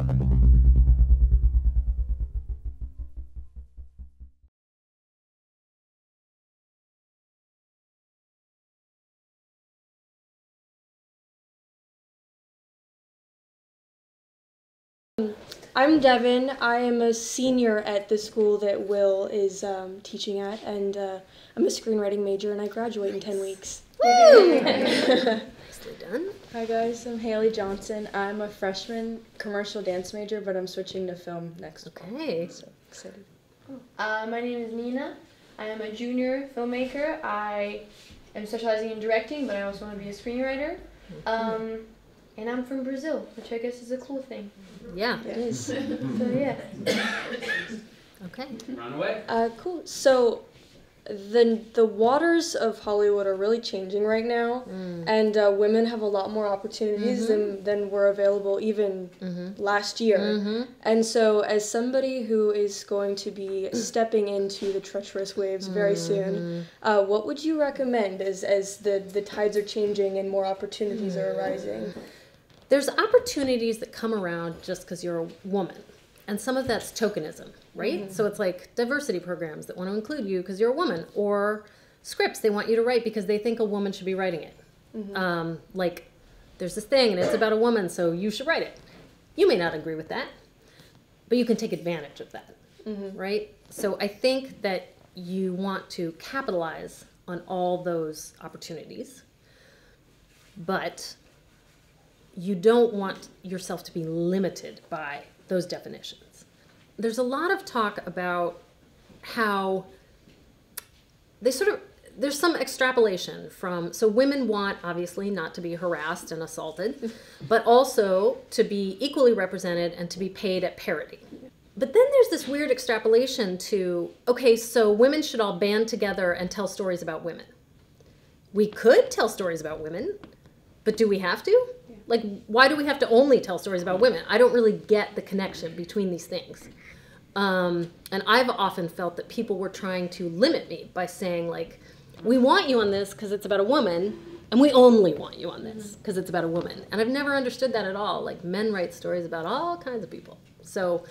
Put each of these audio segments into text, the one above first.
I'm Devon. I am a senior at the school that Will is teaching at, and I'm a screenwriting major, and I graduate in 10 weeks. Woo! Nicely done. Hi guys, I'm Hayley Johnson. I'm a freshman commercial dance major, but I'm switching to film next fall. Okay. So excited. My name is Nina. I am a junior filmmaker. I am specializing in directing, but I also want to be a screenwriter. And I'm from Brazil, which I guess is a cool thing. Yeah. It is. So yeah. Okay. Run away. Cool. So the waters of Hollywood are really changing right now, and women have a lot more opportunities than were available even last year. And so as somebody who is going to be stepping into the treacherous waves very soon, what would you recommend as the tides are changing and more opportunities are arising? There's opportunities that come around just because you're a woman. And some of that's tokenism, right? So it's like diversity programs that want to include you because you're a woman, or scripts they want you to write because they think a woman should be writing it. Like, there's this thing and it's about a woman, so you should write it. You may not agree with that, but you can take advantage of that, right? So I think that you want to capitalize on all those opportunities, but you don't want yourself to be limited by those definitions. There's a lot of talk about how there's some extrapolation from, so women want obviously not to be harassed and assaulted, but also to be equally represented and to be paid at parity. But then there's this weird extrapolation to, okay, so women should all band together and tell stories about women. We could tell stories about women, but do we have to? Like, why do we have to only tell stories about women? I don't really get the connection between these things. And I've often felt that people were trying to limit me by saying, like, we want you on this because it's about a woman, and we only want you on this because it's about a woman. And I've never understood that at all. Like, men write stories about all kinds of people. So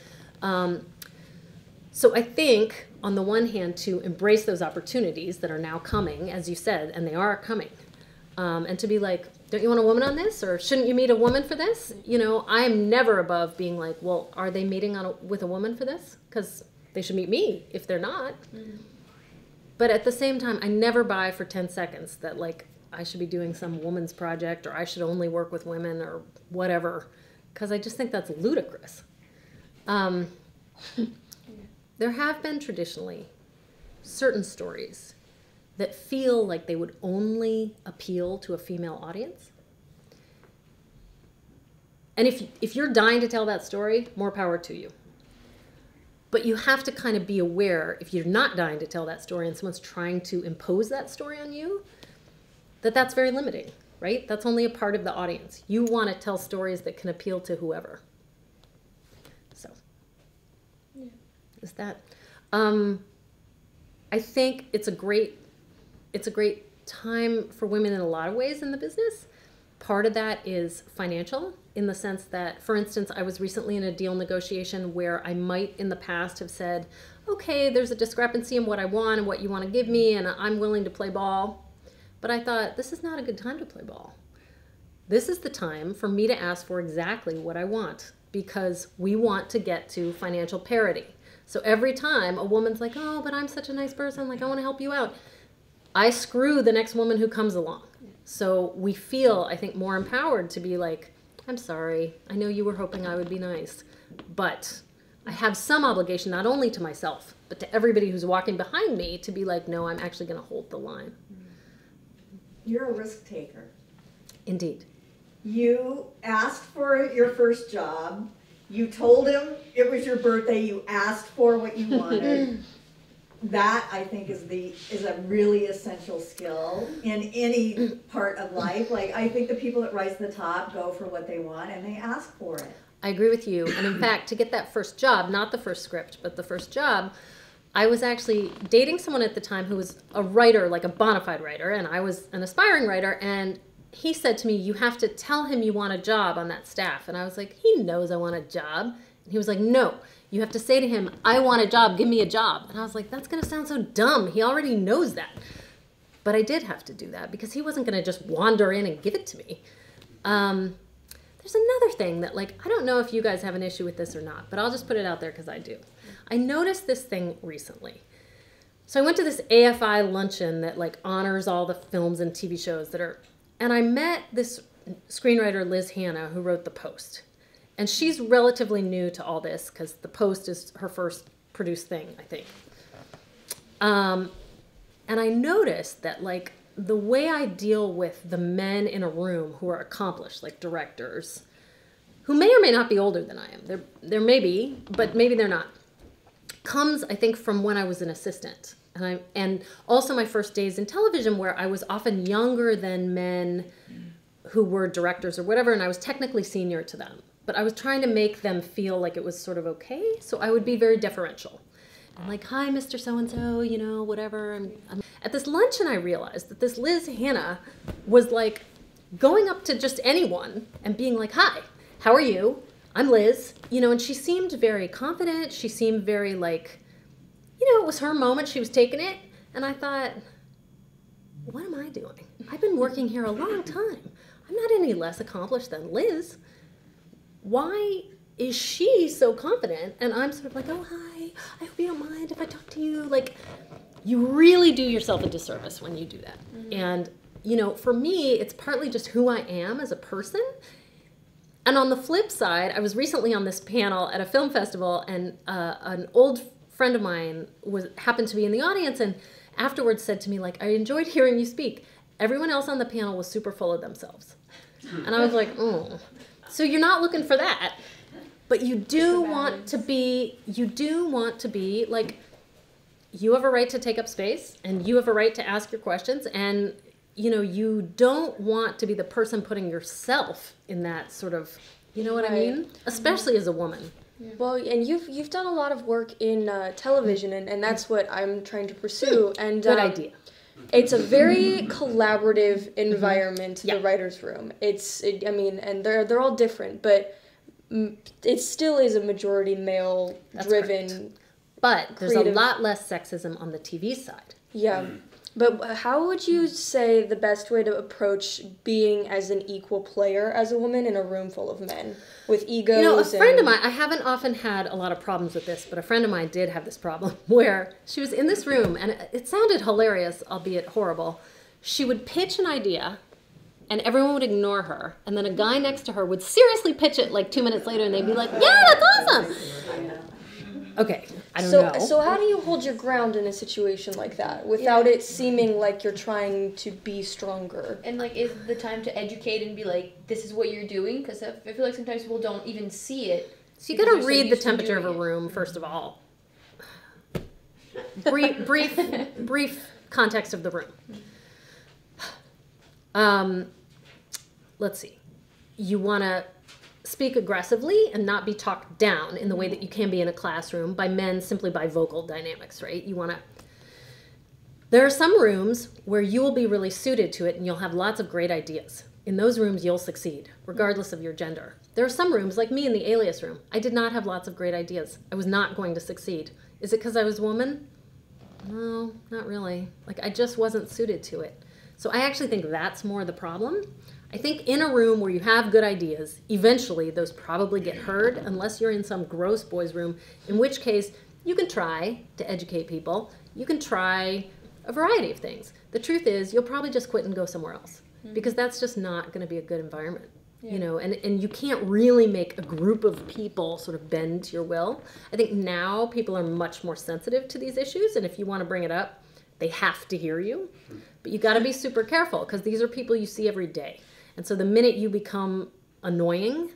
I think, on the one hand, to embrace those opportunities that are now coming, as you said, and they are coming, and to be like, don't you want a woman on this? Or shouldn't you meet a woman for this? You know, I'm never above being like, well, are they meeting with a woman for this? Because they should meet me if they're not. But at the same time, I never buy for 10 seconds that, like, I should be doing some woman's project or I should only work with women or whatever, because I just think that's ludicrous. There have been traditionally certain stories that feel like they would only appeal to a female audience. And if you're dying to tell that story, more power to you. But you have to kind of be aware, if you're not dying to tell that story and someone's trying to impose that story on you, that that's very limiting, right? That's only a part of the audience. You want to tell stories that can appeal to whoever. So, is that? I think it's a great time for women in a lot of ways in the business. Part of that is financial, in the sense that, for instance, I was recently in a deal negotiation where I might in the past have said, okay, there's a discrepancy in what I want and what you want to give me, and I'm willing to play ball. But I thought, this is not a good time to play ball. This is the time for me to ask for exactly what I want, because we want to get to financial parity. So every time a woman's like, oh, but I'm such a nice person, like, I want to help you out, I screw the next woman who comes along. So we feel, I think, more empowered to be like, I'm sorry, I know you were hoping I would be nice, but I have some obligation not only to myself, but to everybody who's walking behind me to be like, no, I'm actually going to hold the line. You're a risk taker. Indeed. You asked for your first job. You told him it was your birthday. You asked for what you wanted. That, I think, is a really essential skill in any part of life. Like, I think the people that rise to the top go for what they want and they ask for it. I agree with you. And in fact, to get that first job, not the first script, but the first job, I was actually dating someone at the time who was a writer, like a bona fide writer, and I was an aspiring writer, and he said to me, you have to tell him you want a job on that staff. And I was like, he knows I want a job. And he was like, no, you have to say to him, I want a job, give me a job. And I was like, that's going to sound so dumb. He already knows that. But I did have to do that because he wasn't going to just wander in and give it to me. There's another thing that, like, I don't know if you guys have an issue with this or not, but I'll just put it out there because I do. I noticed this thing recently. So I went to this AFI luncheon that, like, honors all the films and TV shows that are, and I met this screenwriter, Liz Hanna, who wrote The Post. And she's relatively new to all this because The Post is her first produced thing, I think. And I noticed that, like, the way I deal with the men in a room who are accomplished, like directors, who may or may not be older than I am, there may be, but maybe they're not, comes, I think, from when I was an assistant. And also my first days in television, where I was often younger than men who were directors or whatever, and I was technically senior to them. But I was trying to make them feel like it was sort of okay, so I would be very deferential. I'm like, hi, Mr. So-and-so, you know, whatever. At this luncheon, I realized that this Liz Hanna was, like, going up to just anyone and being like, hi, how are you? I'm Liz. You know, and she seemed very confident. She seemed very, like, you know, it was her moment. She was taking it. And I thought, what am I doing? I've been working here a long time. I'm not any less accomplished than Liz. Why is she so confident? And I'm sort of like, oh, hi, I hope you don't mind if I talk to you. Like, you really do yourself a disservice when you do that. Mm-hmm. And, you know, for me, it's partly just who I am as a person. And on the flip side, I was recently on this panel at a film festival, and an old friend of mine happened to be in the audience, and afterwards said to me, like, I enjoyed hearing you speak. Everyone else on the panel was super full of themselves. And I was like, oh. So you're not looking for that. But you do want to be, like, you have a right to take up space, and you have a right to ask your questions, and, you know, you don't want to be the person putting yourself in that sort of, you know what I mean? Especially as a woman. Yeah. Well, and you've done a lot of work in television, and that's what I'm trying to pursue. And good idea. It's a very collaborative environment, the writer's room. I mean, and they're all different, but it still is a majority male-driven. But there's a lot less sexism on the TV side. Yeah. But how would you say the best way to approach being as an equal player as a woman in a room full of men with egos? You know, a friend of mine, I haven't often had a lot of problems with this, but a friend of mine did have this problem where she was in this room, and it sounded hilarious, albeit horrible. She would pitch an idea, and everyone would ignore her, and then a guy next to her would seriously pitch it like 2 minutes later, and they'd be like, yeah, that's awesome! Okay, I don't know. So how do you hold your ground in a situation like that without it seeming like you're trying to be stronger? And, like, is the time to educate and be like, this is what you're doing? Because I feel like sometimes people don't even see it. So you got to read the temperature of a room, first of all. Brief context of the room. Let's see. You want to speak aggressively and not be talked down in the way that you can be in a classroom by men simply by vocal dynamics, right? You want to... There are some rooms where you will be really suited to it and you'll have lots of great ideas. In those rooms, you'll succeed, regardless of your gender. There are some rooms, like me in the Alias room, I did not have lots of great ideas. I was not going to succeed. Is it because I was a woman? No, not really. Like, I just wasn't suited to it. So I actually think that's more the problem. I think in a room where you have good ideas, eventually those probably get heard, unless you're in some gross boys' room, in which case you can try to educate people. You can try a variety of things. The truth is, you'll probably just quit and go somewhere else, because that's just not going to be a good environment. Yeah. You know, and you can't really make a group of people sort of bend to your will. I think now people are much more sensitive to these issues, and if you want to bring it up, they have to hear you. But you got to be super careful, because these are people you see every day. And so the minute you become annoying,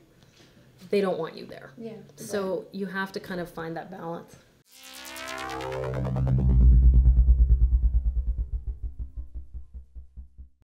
they don't want you there. Yeah. So you have to kind of find that balance.